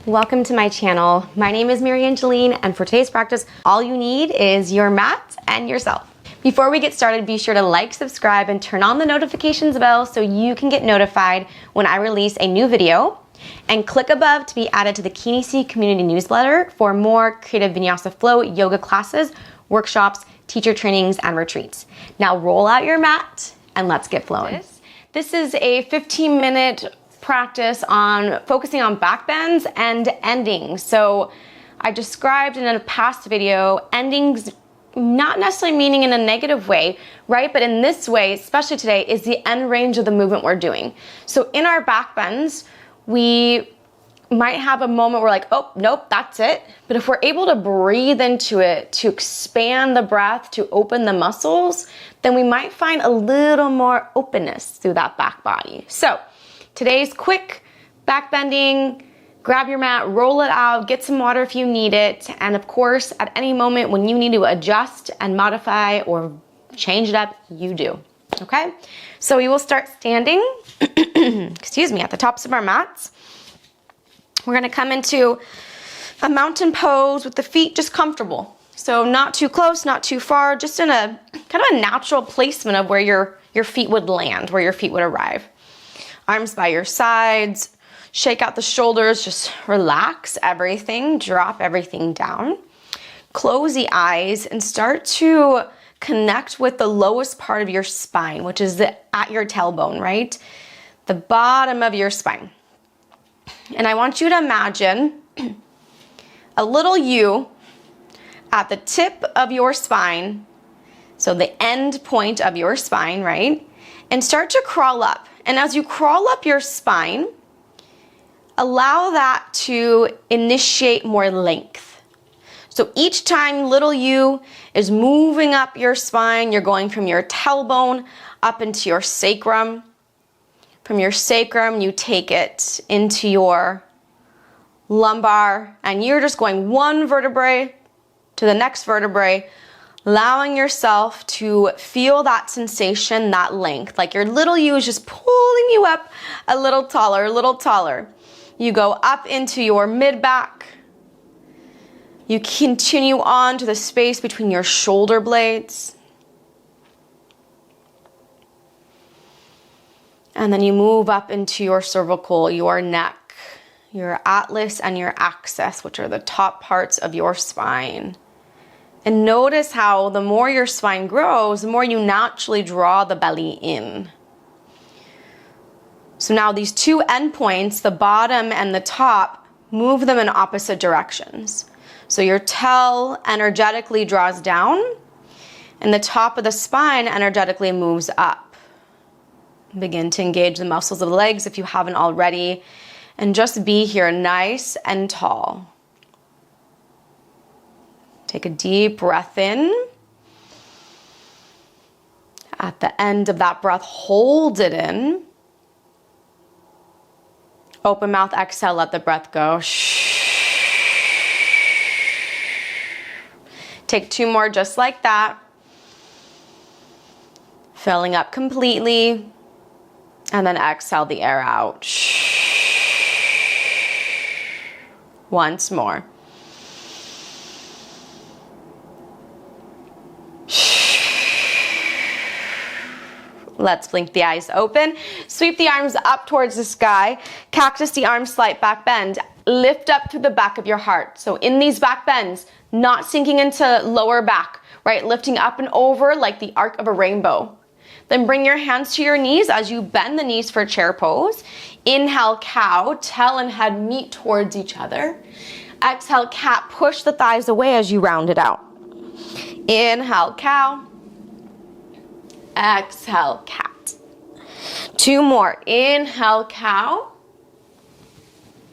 Welcome to my channel. My name is MaryAnngeline, and for today's practice, all you need is your mat and yourself. Before we get started, be sure to like, subscribe, and turn on the notifications bell so you can get notified when I release a new video. And click above to be added to the Kineesi Community Newsletter for more creative vinyasa flow yoga classes, workshops, teacher trainings, and retreats. Now roll out your mat and let's get flowing. This is a 15-minute practice on focusing on back bends and endings. So I described in a past video endings not necessarily meaning in a negative way, right? But in this way, especially today, is the end range of the movement we're doing. So in our back bends, we might have a moment where like, oh, nope, that's it. But if we're able to breathe into it, to expand the breath, to open the muscles, then we might find a little more openness through that back body. So today's quick back bending, grab your mat, roll it out, get some water if you need it. And of course, at any moment when you need to adjust and modify or change it up, you do, okay? So we will start standing, excuse me, at the tops of our mats. We're gonna come into a mountain pose with the feet just comfortable. So not too close, not too far, just in a kind of a natural placement of where your feet would land, where your feet would arrive. Arms by your sides, shake out the shoulders, just relax everything, drop everything down. Close the eyes and start to connect with the lowest part of your spine, which is at your tailbone, right? The bottom of your spine. And I want you to imagine a little you at the tip of your spine, so the end point of your spine, right? And start to crawl up. And as you crawl up your spine, allow that to initiate more length. So each time little you is moving up your spine, you're going from your tailbone up into your sacrum. From your sacrum, you take it into your lumbar, and you're just going one vertebrae to the next vertebrae, allowing yourself to feel that sensation, that length, like your little you is just pulling you up a little taller, a little taller. You go up into your mid-back. You continue on to the space between your shoulder blades. And then you move up into your cervical, your neck, your atlas, and your axis, which are the top parts of your spine. And notice how the more your spine grows, the more you naturally draw the belly in. So now these two endpoints, the bottom and the top, move them in opposite directions. So your tail energetically draws down, and the top of the spine energetically moves up. Begin to engage the muscles of the legs if you haven't already, and just be here nice and tall. Take a deep breath in. At the end of that breath, hold it in. Open mouth, exhale, let the breath go. Take two more just like that. Filling up completely. And then exhale the air out. Once more. Let's blink the eyes open. Sweep the arms up towards the sky. Cactus the arms, slight back bend. Lift up through the back of your heart. So in these back bends, not sinking into lower back, right? Lifting up and over like the arc of a rainbow. Then bring your hands to your knees as you bend the knees for chair pose. Inhale, cow. Tail and head meet towards each other. Exhale, cat. Push the thighs away as you round it out. Inhale, cow. Exhale, cat. Two more. Inhale, cow.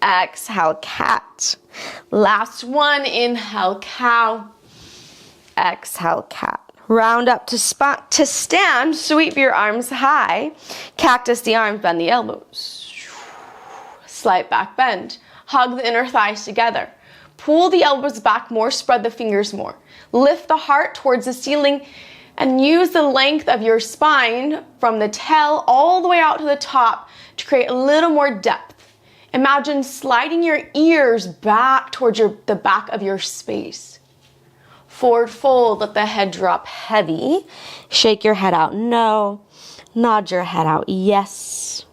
Exhale, cat. Last one. Inhale, cow. Exhale, cat. Round up to stand. Sweep your arms high. Cactus the arms, bend the elbows. Slight back bend. Hug the inner thighs together. Pull the elbows back more, spread the fingers more. Lift the heart towards the ceiling and use the length of your spine from the tail all the way out to the top to create a little more depth Imagine sliding your ears back towards the back of your space. Forward fold, let the head drop heavy. Shake your head out, no. Nod your head out, yes.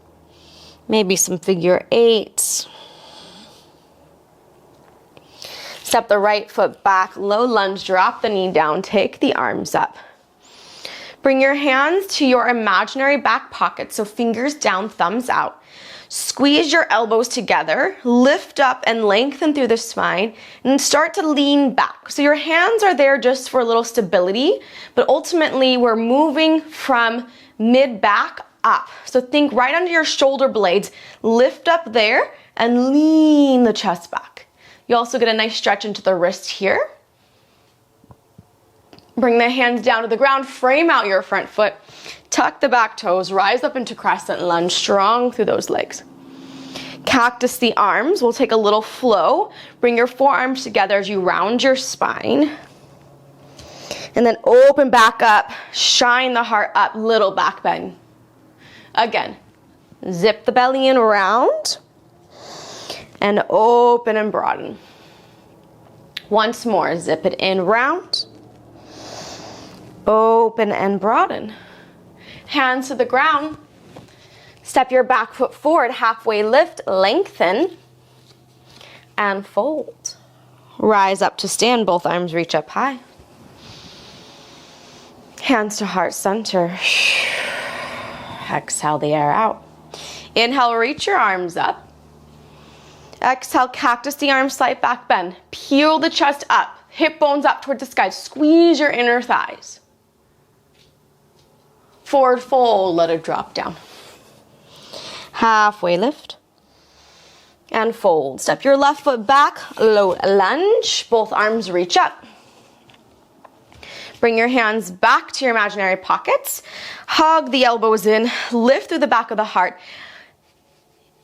Maybe some figure eights. Step the right foot back, low lunge, drop the knee down, take the arms up. Bring your hands to your imaginary back pocket, so fingers down, thumbs out. Squeeze your elbows together, lift up and lengthen through the spine, and start to lean back. So your hands are there just for a little stability, but ultimately we're moving from mid-back up. So think right under your shoulder blades, lift up there and lean the chest back. You also get a nice stretch into the wrist here. Bring the hands down to the ground, frame out your front foot, tuck the back toes, rise up into crescent lunge, strong through those legs. Cactus the arms, we'll take a little flow. Bring your forearms together as you round your spine. And then open back up, shine the heart up, little back bend. Again, zip the belly in round, and open and broaden. Once more, zip it in round, open and broaden. Hands to the ground. Step your back foot forward, halfway lift, lengthen, and fold. Rise up to stand, both arms reach up high. Hands to heart center. Exhale the air out. Inhale, reach your arms up. Exhale, cactus the arms, slight back bend. Peel the chest up, hip bones up towards the sky. Squeeze your inner thighs. Forward fold, let it drop down. Halfway lift and fold. Step your left foot back, low lunge, both arms reach up. Bring your hands back to your imaginary pockets. Hug the elbows in, lift through the back of the heart.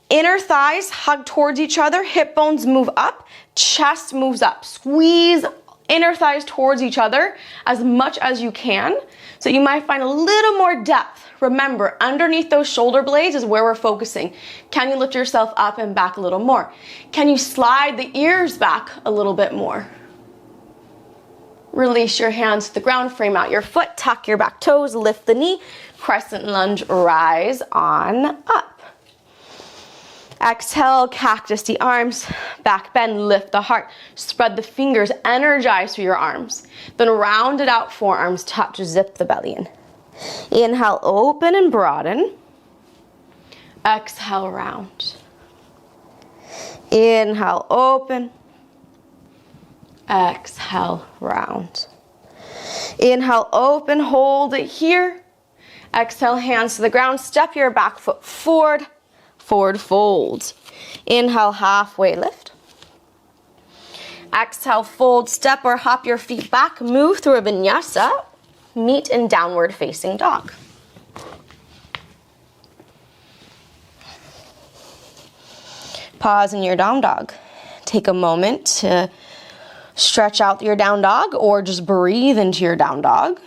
Inner thighs hug towards each other, hip bones move up, chest moves up. Squeeze inner thighs towards each other as much as you can, so you might find a little more depth. Remember, underneath those shoulder blades is where we're focusing. Can you lift yourself up and back a little more? Can you slide the ears back a little bit more? Release your hands to the ground, frame out your foot, tuck your back toes, lift the knee, crescent lunge, rise on up. Exhale, cactus the arms, back bend, lift the heart, spread the fingers, energize through your arms. Then round it out, forearms touch, zip the belly in. Inhale, open and broaden. Exhale, round. Inhale, open. Exhale, round. Inhale, open, hold it here. Exhale, hands to the ground, step your back foot forward. Forward fold. Inhale, halfway lift. Exhale, fold, step or hop your feet back, move through a vinyasa, meet in downward facing dog. Pause in your down dog. Take a moment to stretch out your down dog or just breathe into your down dog.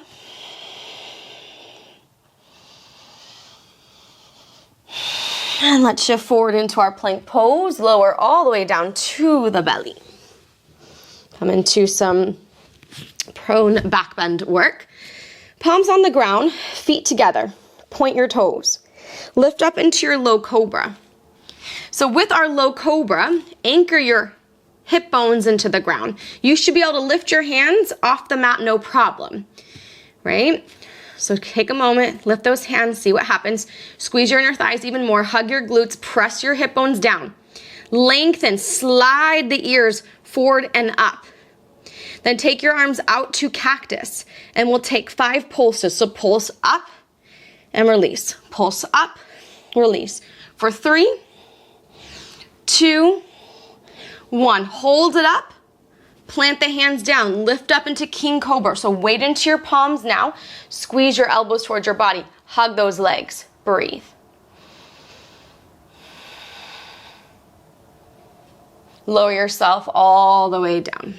And let's shift forward into our plank pose. Lower all the way down to the belly. Come into some prone back bend work. Palms on the ground, feet together. Point your toes. Lift up into your low cobra. So with our low cobra, anchor your hip bones into the ground. You should be able to lift your hands off the mat, no problem, right? So take a moment, lift those hands, see what happens. Squeeze your inner thighs even more, hug your glutes, press your hip bones down. Lengthen, slide the ears forward and up. Then take your arms out to cactus, and we'll take 5 pulses. So pulse up and release. Pulse up, release. For 3, 2, 1. Hold it up. Plant the hands down, lift up into King Cobra. So weight into your palms now. Squeeze your elbows towards your body. Hug those legs. Breathe. Lower yourself all the way down.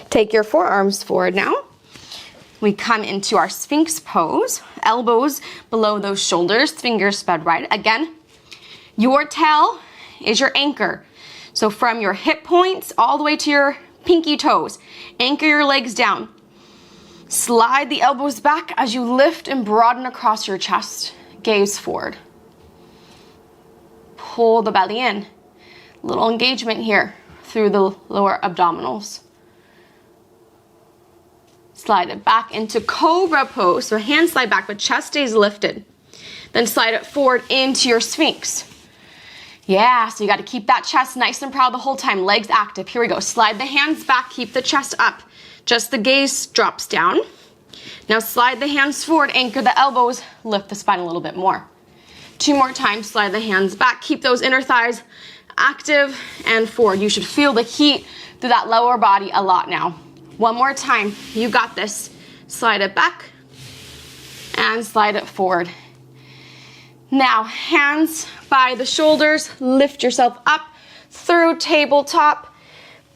Take your forearms forward now. We come into our Sphinx pose. Elbows below those shoulders, fingers spread wide. Again, Your tail is your anchor. So from your hip points all the way to your pinky toes, anchor your legs down. Slide the elbows back as you lift and broaden across your chest. Gaze forward. Pull the belly in. Little engagement here through the lower abdominals. Slide it back into Cobra Pose. So hands slide back, but chest stays lifted. Then slide it forward into your Sphinx. Yeah, so you got to keep that chest nice and proud the whole time. Legs active. Here we go. Slide the hands back, keep the chest up. Just the gaze drops down. Now slide the hands forward, anchor the elbows, lift the spine a little bit more. 2 more times, slide the hands back, keep those inner thighs active and forward. You should feel the heat through that lower body a lot now. 1 more time, you got this. Slide it back and slide it forward. Now, hands by the shoulders, lift yourself up through tabletop,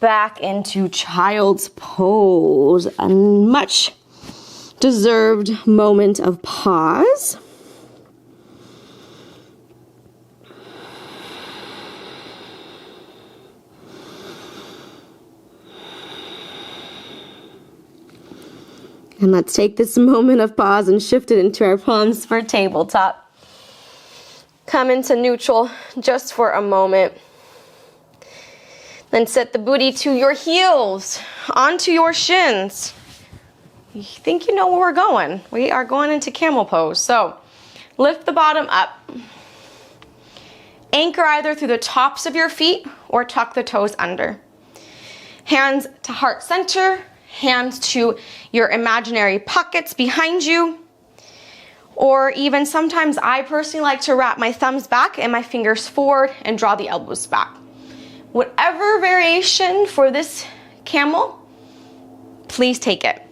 back into child's pose. A much deserved moment of pause. And let's take this moment of pause and shift it into our palms for tabletop. Come into neutral just for a moment. Then set the booty to your heels, onto your shins. You think you know where we're going. We are going into camel pose. So lift the bottom up. Anchor either through the tops of your feet or tuck the toes under. Hands to heart center, hands to your imaginary pockets behind you. Or even sometimes I personally like to wrap my thumbs back and my fingers forward and draw the elbows back. Whatever variation for this camel, please take it.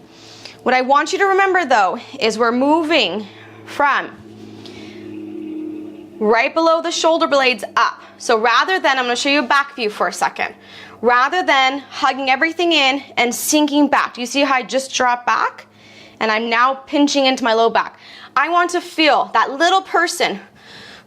What I want you to remember though is we're moving from right below the shoulder blades up. So rather than, I'm going to show you a back view for a second. Rather than hugging everything in and sinking back. Do you see how I just dropped back? And I'm now pinching into my low back. I want to feel that little person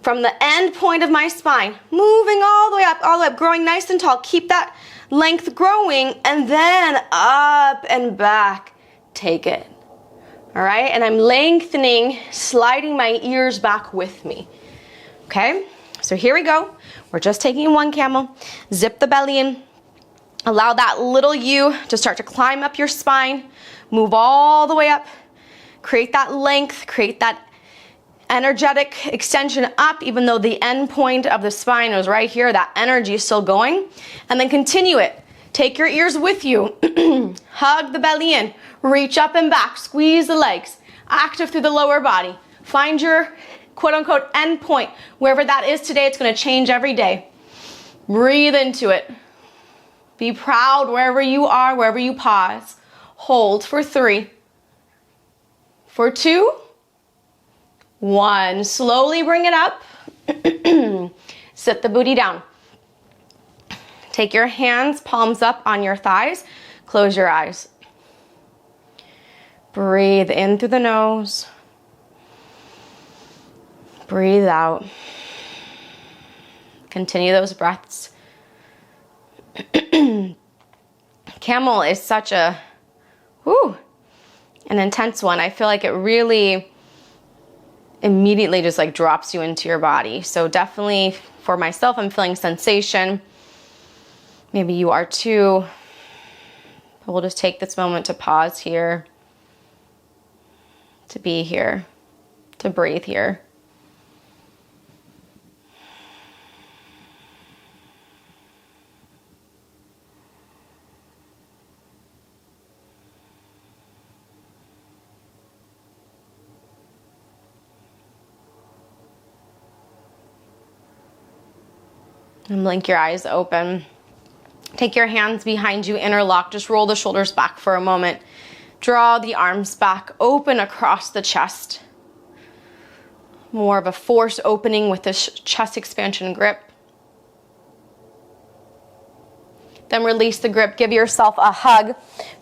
from the end point of my spine, moving all the way up, growing nice and tall. Keep that length growing, and then up and back. Take it. All right, and I'm lengthening, sliding my ears back with me. Okay, so here we go. We're just taking 1 camel. Zip the belly in. Allow that little U to start to climb up your spine. Move all the way up. Create that length, create that energetic extension up, even though the end point of the spine is right here. That energy is still going. And then continue it. Take your ears with you. Hug the belly in. Reach up and back. Squeeze the legs. Active through the lower body. Find your quote-unquote end point. Wherever that is today, it's going to change every day. Breathe into it. Be proud wherever you are, wherever you pause. Hold for 3. For 2. 1. Slowly bring it up. Sit the booty down. Take your hands, palms up on your thighs. Close your eyes. Breathe in through the nose. Breathe out. Continue those breaths. Camel is such an intense one. I feel like it really immediately just like drops you into your body. So definitely for myself, I'm feeling sensation. Maybe you are too. But we'll just take this moment to pause here, to be here, to breathe here. And blink your eyes open. Take your hands behind you, interlock. Just roll the shoulders back for a moment. Draw the arms back, open across the chest. More of a forced opening with this chest expansion grip. Then release the grip. Give yourself a hug.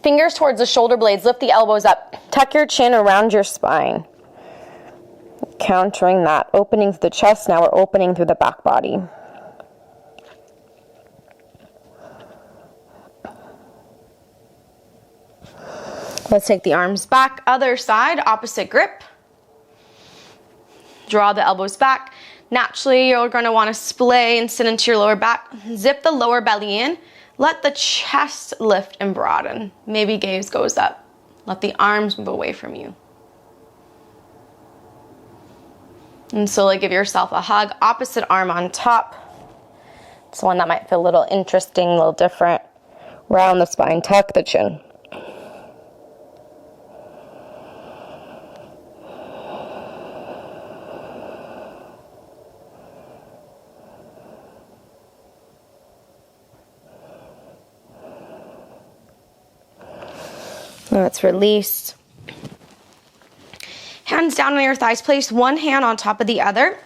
Fingers towards the shoulder blades. Lift the elbows up. Tuck your chin around your spine. countering that. Opening through the chest, now we're opening through the back body. Let's take the arms back. Other side, opposite grip. Draw the elbows back. Naturally, you're going to want to splay and sit into your lower back. Zip the lower belly in. Let the chest lift and broaden. Maybe gaze goes up. Let the arms move away from you. And slowly give yourself a hug. Opposite arm on top. It's one that might feel a little interesting, a little different. Round the spine, tuck the chin. Now it's released. Hands down on your thighs. Place one hand on top of the other.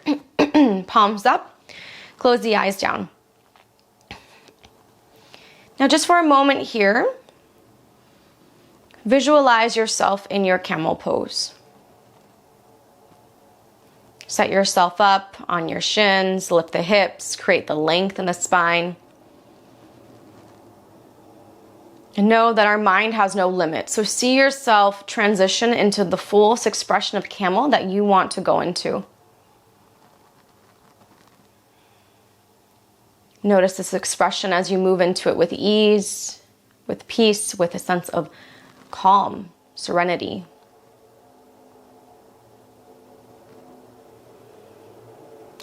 Palms up. Close the eyes down. Now just for a moment here, visualize yourself in your camel pose. Set yourself up on your shins, lift the hips, create the length in the spine. And know that our mind has no limit. So see yourself transition into the fullest expression of camel that you want to go into. Notice this expression as you move into it with ease, with peace, with a sense of calm, serenity.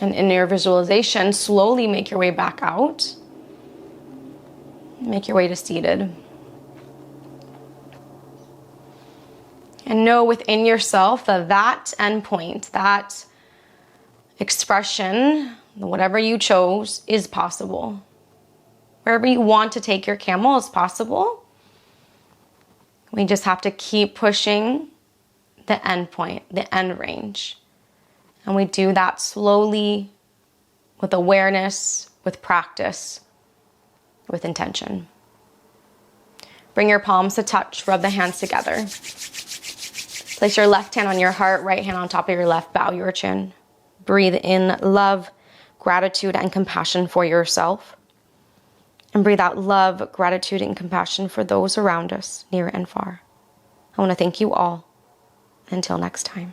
And in your visualization, slowly make your way back out. Make your way to seated. And know within yourself that that endpoint, that expression, whatever you chose, is possible. Wherever you want to take your camel is possible. We just have to keep pushing the endpoint, the end range. And we do that slowly, with awareness, with practice, with intention. Bring your palms to touch, rub the hands together. Place your left hand on your heart, right hand on top of your left, bow your chin. Breathe in love, gratitude, and compassion for yourself. And breathe out love, gratitude, and compassion for those around us, near and far. I want to thank you all. Until next time.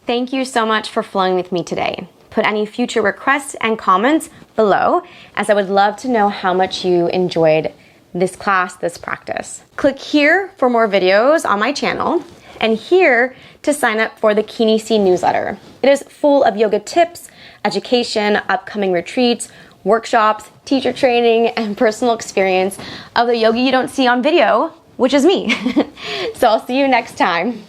Thank you so much for flowing with me today. Put any future requests and comments below, as I would love to know how much you enjoyed this class, this practice. Click here for more videos on my channel, and here to sign up for the Kineesi Newsletter. It is full of yoga tips, education, upcoming retreats, workshops, teacher training, and personal experience of the yoga you don't see on video, which is me. So I'll see you next time.